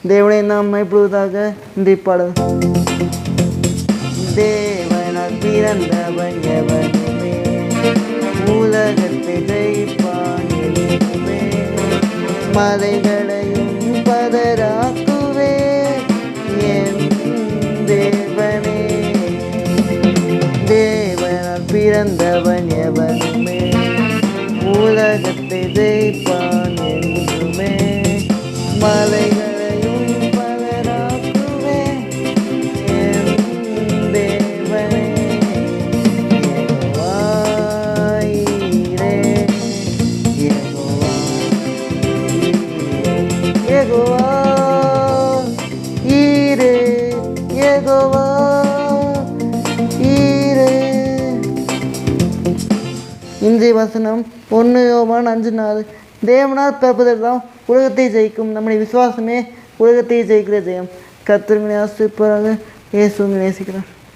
தேவனை நாம் மைப்படுவதாக. இந்த பாடல். தேவனால் பிறந்தவன் எவனுமே உலகத்தை ஜெயிப்பான் என்றுமே. மலைகளையும் பதராக்குவே என் தேவனே. தேவனால் பிறந்தவன் எவனுமே உலகத்தை ஜெயிப்பான் என்றுமே. மலைகளையும் பதராக்குவே என் தேவனே. யெகோவா ஈரே, யெகோவா யெகோவா ஈரே, யெகோவா ஈரே. இன்றைய வசனம் 1 யோவான் 5:4. தேவனால் பிறப்பதெல்லாம் உலகத்தை ஜெயிக்கும் நம்முடைய விசுவாசமே உலகத்தை ஜெயிக்கிற ஜெயம். கர்த்தர் உங்களை ஆசீர்வதிப்பாராக. இயேசு உங்களை நேசிக்கிறார்.